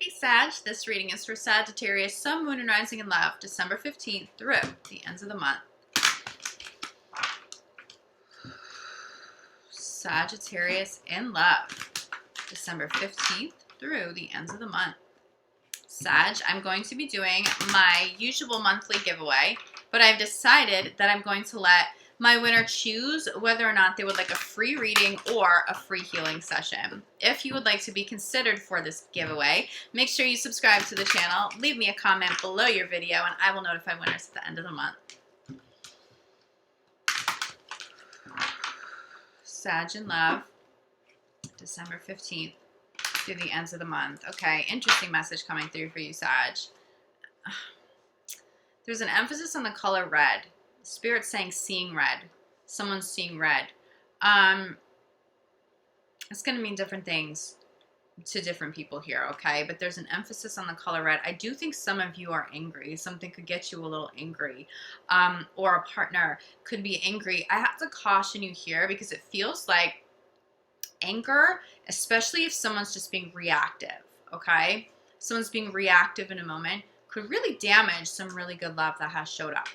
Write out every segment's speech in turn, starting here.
Hey Sag, this reading is for Sagittarius, Sun, Moon, and Rising in Love, December 15th through the ends of the month. Sagittarius in Love, December 15th through the ends of the month. Sag, I'm going to be doing my usual monthly giveaway, but I've decided that I'm going to let my winner choose whether or not they would like a free reading or a free healing session. If you would like to be considered for this giveaway, make sure you subscribe to the channel, leave me a comment below your video, and I will notify winners at the end of the month. Sag in Love, December 15th through the ends of the month. Okay, interesting message coming through for you, Sag. There's an emphasis on the color red. Spirit's saying seeing red. Someone's seeing red. It's going to mean different things to different people here, okay? But there's an emphasis on the color red. I do think some of you are angry. Something could get you a little angry. Or a partner could be angry. I have to caution you here because it feels like anger, especially if someone's just being reactive, okay? Someone's being reactive in a moment could really damage some really good love that has showed up.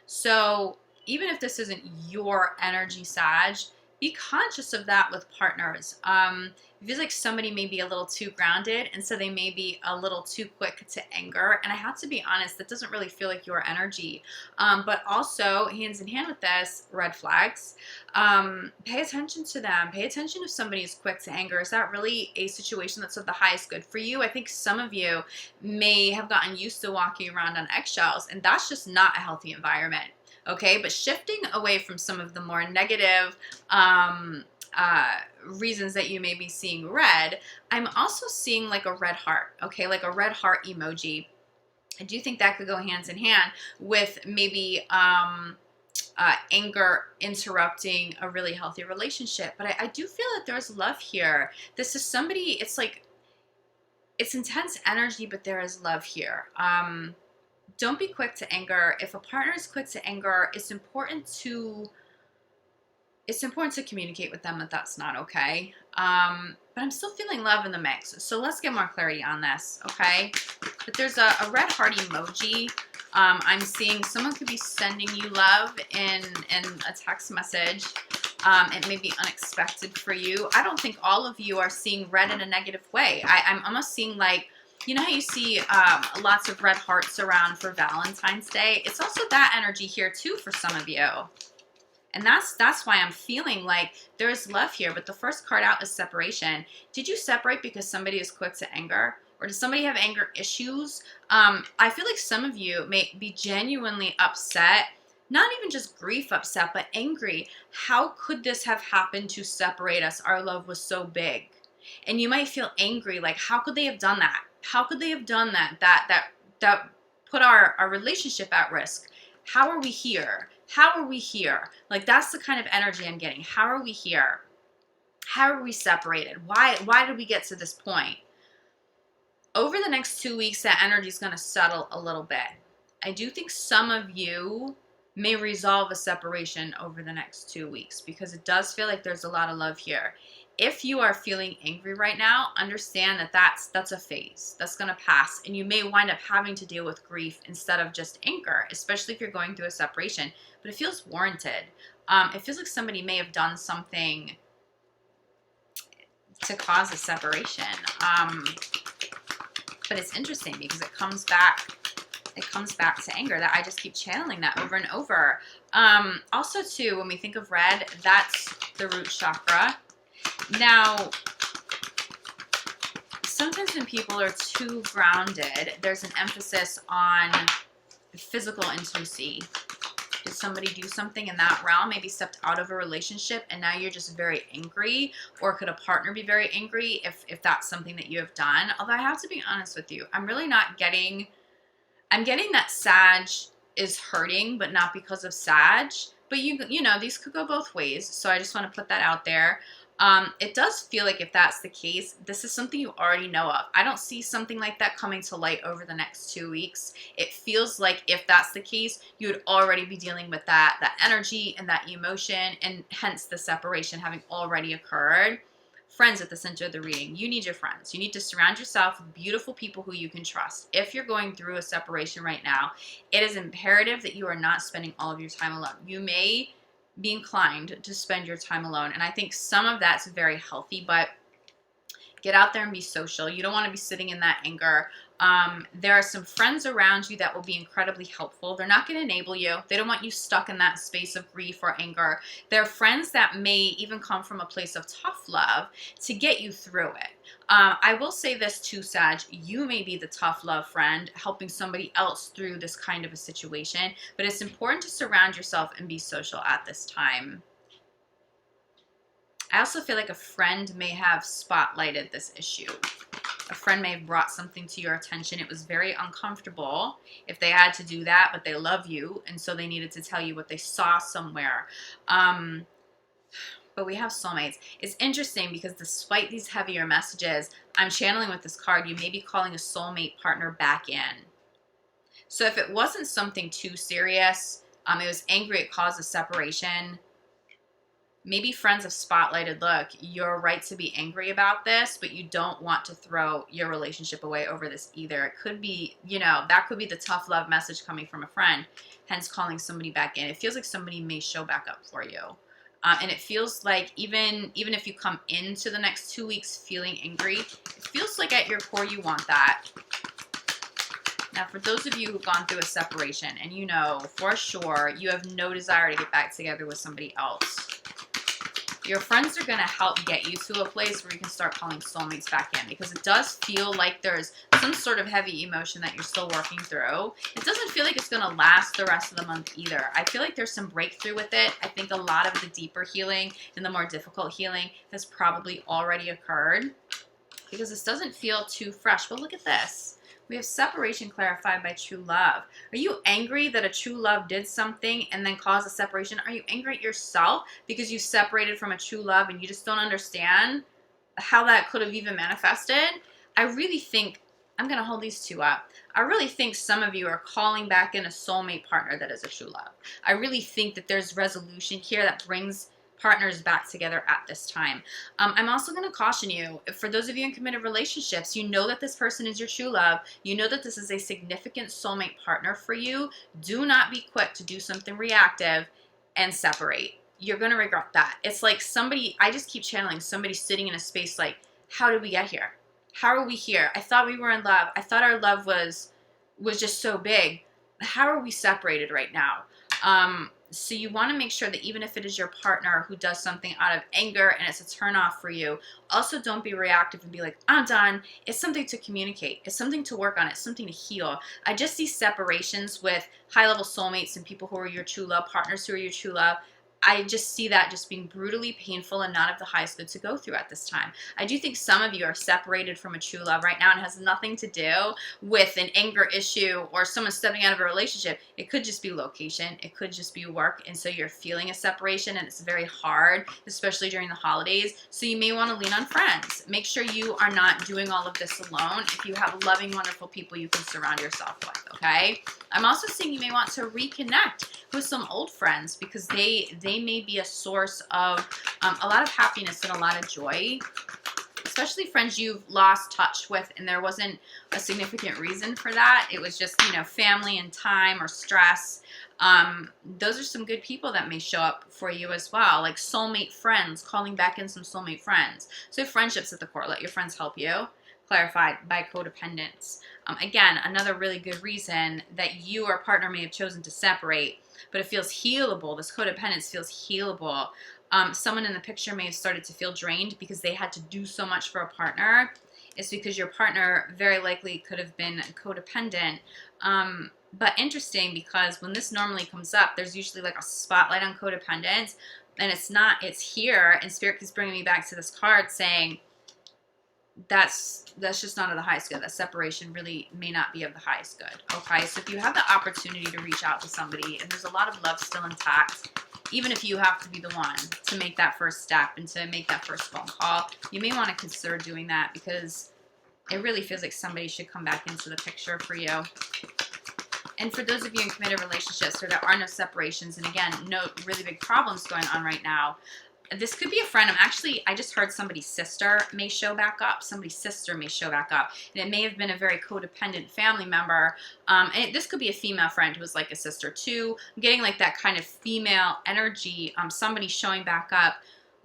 So even if this isn't your energy, Sag, be conscious of that with partners. It feels like somebody may be a little too grounded, and so they may be a little too quick to anger. And I have to be honest, that doesn't really feel like your energy. But also, hands in hand with this, red flags. Pay attention to them. Pay attention if somebody is quick to anger. Is that really a situation that's of the highest good for you? I think some of you may have gotten used to walking around on eggshells, and that's just not a healthy environment. Okay, but shifting away from some of the more negative reasons that you may be seeing red, I'm also seeing like a red heart, okay, like a red heart emoji. I do think that could go hands in hand with maybe anger interrupting a really healthy relationship. But I do feel that there's love here. This is somebody, it's like, it's intense energy, but there is love here. Don't be quick to anger. If a partner is quick to anger, it's important to communicate with them that that's not okay. But I'm still feeling love in the mix. So let's get more clarity on this, okay? But there's a red heart emoji. I'm seeing someone could be sending you love in a text message. It may be unexpected for you. I don't think all of you are seeing red in a negative way. I'm almost seeing like, you know how you see lots of red hearts around for Valentine's Day? It's also that energy here too for some of you. And that's why I'm feeling like there's love here. But the first card out is separation. Did you separate because somebody is quick to anger? Or does somebody have anger issues? I feel like some of you may be genuinely upset. Not even just grief upset, but angry. How could this have happened to separate us? Our love was so big. And you might feel angry, like, how could they have done that? How could they have done that? That put our relationship at risk. How are we here? How are we here? Like, that's the kind of energy I'm getting. How are we here? How are we separated? Why did we get to this point? Over the next 2 weeks, that energy is going to settle a little bit. I do think some of you may resolve a separation over the next 2 weeks because it does feel like there's a lot of love here. If you are feeling angry right now, understand that that's a phase. That's going to pass. And you may wind up having to deal with grief instead of just anger, especially if you're going through a separation. But it feels warranted. It feels like somebody may have done something to cause a separation. But it's interesting because it comes back to anger. That I just keep channeling that over and over. Also, too, when we think of red, that's the root chakra. Now, sometimes when people are too grounded, there's an emphasis on physical intimacy. Did somebody do something in that realm? Maybe stepped out of a relationship and now you're just very angry? Or could a partner be very angry if that's something that you have done? Although I have to be honest with you, I'm really not getting... I'm getting that Sag is hurting, but not because of Sag. But you know, these could go both ways. So I just want to put that out there. It does feel like if that's the case, this is something you already know of. I don't see something like that coming to light over the next 2 weeks. It feels like if that's the case, you would already be dealing with that energy and that emotion, and hence the separation having already occurred. friends at the center of the reading. You need your friends. You need to surround yourself with beautiful people who you can trust. If you're going through a separation right now, it is imperative that you are not spending all of your time alone. You may be inclined to spend your time alone, and I think some of that's very healthy, but get out there and be social. You don't want to be sitting in that anger. There are some friends around you that will be incredibly helpful. They're not going to enable you. They don't want you stuck in that space of grief or anger. They're friends that may even come from a place of tough love to get you through it. I will say this too, Sag. You may be the tough love friend helping somebody else through this kind of a situation, but it's important to surround yourself and be social at this time. I also feel like a friend may have spotlighted this issue. A friend may have brought something to your attention. It was very uncomfortable if they had to do that, but they love you, and so they needed to tell you what they saw somewhere. But we have soulmates. It's interesting because despite these heavier messages, I'm channeling with this card, you may be calling a soulmate partner back in. So if it wasn't something too serious, it was angry, it caused a separation, maybe friends have spotlighted, look, you're right to be angry about this, but you don't want to throw your relationship away over this either. It could be, you know, that could be the tough love message coming from a friend, hence calling somebody back in. It feels like somebody may show back up for you. And it feels like even if you come into the next 2 weeks feeling angry, it feels like at your core you want that. Now, for those of you who've gone through a separation and you know for sure you have no desire to get back together with somebody else, your friends are going to help get you to a place where you can start calling soulmates back in, because it does feel like there's some sort of heavy emotion that you're still working through. It doesn't feel like it's going to last the rest of the month either. I feel like there's some breakthrough with it. I think a lot of the deeper healing and the more difficult healing has probably already occurred because this doesn't feel too fresh. But look at this. We have separation clarified by true love. Are you angry that a true love did something and then caused a separation? Are you angry at yourself because you separated from a true love and you just don't understand how that could have even manifested? I really think, I'm going to hold these two up. I really think some of you are calling back in a soulmate partner that is a true love. I really think that there's resolution here that brings partners back together at this time. I'm also going to caution you, for those of you in committed relationships, you know that this person is your true love. You know that this is a significant soulmate partner for you. Do not be quick to do something reactive and separate. You're going to regret that. It's like somebody, I just keep channeling somebody sitting in a space like, how did we get here? How are we here? I thought we were in love. I thought our love was just so big. How are we separated right now? So you want to make sure that even if it is your partner who does something out of anger and it's a turn off for you, also don't be reactive and be like, I'm done. It's something to communicate. It's something to work on. It's something to heal. I just see separations with high-level soulmates and people who are your true love, partners who are your true love. I just see that just being brutally painful and not of the highest good to go through at this time. I do think some of you are separated from a true love right now and it has nothing to do with an anger issue or someone stepping out of a relationship. It could just be location. It could just be work. And so you're feeling a separation and it's very hard, especially during the holidays. So you may want to lean on friends. Make sure you are not doing all of this alone. If you have loving, wonderful people you can surround yourself with, okay? I'm also seeing you may want to reconnect with some old friends because they may be a source of a lot of happiness and a lot of joy, especially friends you've lost touch with and there wasn't a significant reason for that. It was just, you know, family and time or stress. Those are some good people that may show up for you as well, like soulmate friends, calling back in some soulmate friends. So friendships at the core, let your friends help you. Clarified by codependence. Again, another really good reason that you or partner may have chosen to separate, but it feels healable. This codependence feels healable. Someone in the picture may have started to feel drained because they had to do so much for a partner. It's because your partner very likely could have been codependent. But interesting because when this normally comes up, there's usually like a spotlight on codependence, and it's not, it's here, and Spirit keeps bringing me back to this card saying, that's just not of the highest good. That separation really may not be of the highest good. Okay, so if you have the opportunity to reach out to somebody and there's a lot of love still intact, even if you have to be the one to make that first step and to make that first phone call, you may want to consider doing that because it really feels like somebody should come back into the picture for you. And for those of you in committed relationships where there are no separations, and again, no really big problems going on right now, This could be a friend. I just heard somebody's sister may show back up. Somebody's sister may show back up. And it may have been a very codependent family member. This could be a female friend who was like a sister too. I'm getting like that kind of female energy. Somebody showing back up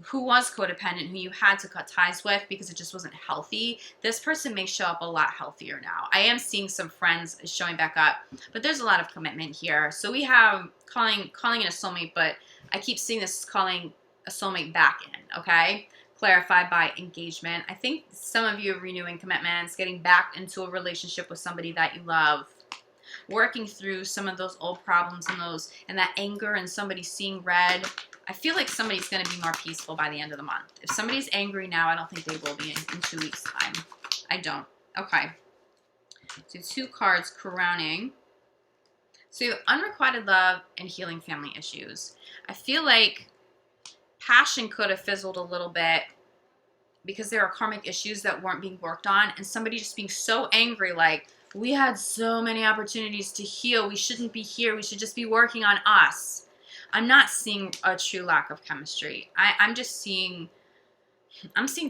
who was codependent, who you had to cut ties with because it just wasn't healthy. This person may show up a lot healthier now. I am seeing some friends showing back up, but there's a lot of commitment here. So we have calling in a soulmate, but I keep seeing this calling a soulmate back in, okay? Clarified by engagement. I think some of you are renewing commitments, getting back into a relationship with somebody that you love, working through some of those old problems and that anger and somebody seeing red. I feel like somebody's going to be more peaceful by the end of the month. If somebody's angry now, I don't think they will be in 2 weeks' time. I don't. Okay. So 2 cards crowning. So you have unrequited love and healing family issues. I feel like passion could have fizzled a little bit because there are karmic issues that weren't being worked on, and somebody just being so angry, like, we had so many opportunities to heal. We shouldn't be here. We should just be working on us. I'm not seeing a true lack of chemistry. I'm seeing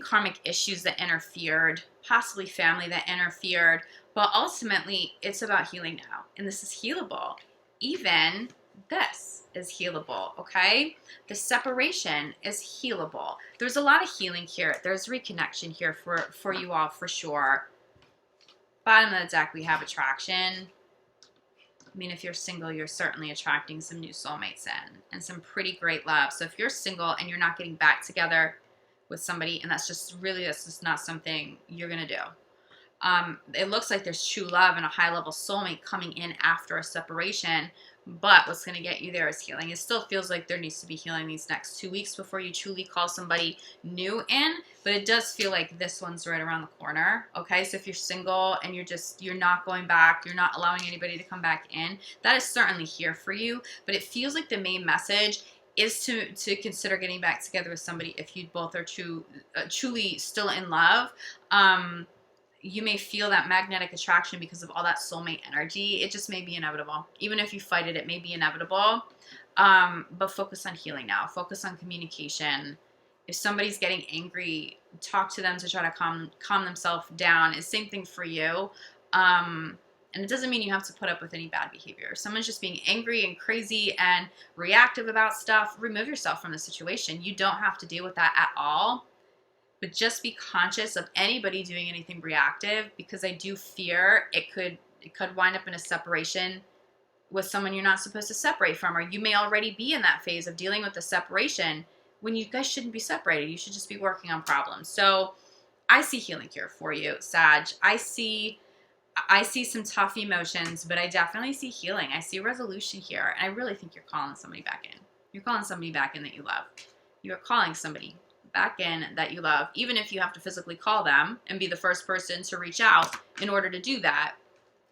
karmic issues that interfered, possibly family that interfered, but ultimately it's about healing now. And this is healable. Even this is healable, okay? The separation is healable. There's a lot of healing here. There's reconnection here for you all for sure. Bottom of the deck, we have attraction. I mean, if you're single, you're certainly attracting some new soulmates in and some pretty great love. So if you're single and you're not getting back together with somebody, and that's just not something you're going to do. It looks like there's true love and a high-level soulmate coming in after a separation, but what's going to get you there is healing. It still feels like there needs to be healing these next 2 weeks before you truly call somebody new in, but it does feel like this one's right around the corner, okay? So if you're single and you're not going back, you're not allowing anybody to come back in, that is certainly here for you, but it feels like the main message is to consider getting back together with somebody if you both are truly still in love. You may feel that magnetic attraction because of all that soulmate energy. It just may be inevitable. Even if you fight it, it may be inevitable. But focus on healing now. Focus on communication. If somebody's getting angry, talk to them to try to calm themselves down. It's the same thing for you. And it doesn't mean you have to put up with any bad behavior. If someone's just being angry and crazy and reactive about stuff, remove yourself from the situation. You don't have to deal with that at all. But just be conscious of anybody doing anything reactive, because I do fear it could wind up in a separation with someone you're not supposed to separate from, or you may already be in that phase of dealing with the separation when you guys shouldn't be separated. You should just be working on problems. So I see healing here for you, Sag. I see some tough emotions, but I definitely see healing. I see resolution here, and I really think you're calling somebody back in. You're calling somebody back in that you love. You're calling somebody back in that you love, even if you have to physically call them and be the first person to reach out in order to do that.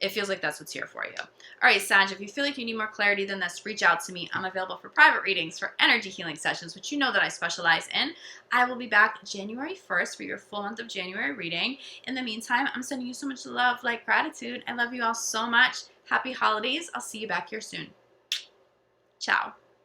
It feels like that's what's here for you. All right, Sag, if you feel like you need more clarity than this, reach out to me. I'm available for private readings, for energy healing sessions, which you know that I specialize in. I will be back January 1st for your full month of January reading. In the meantime, I'm sending you so much love, light, gratitude. I love you all so much. Happy holidays. I'll see you back here soon. Ciao.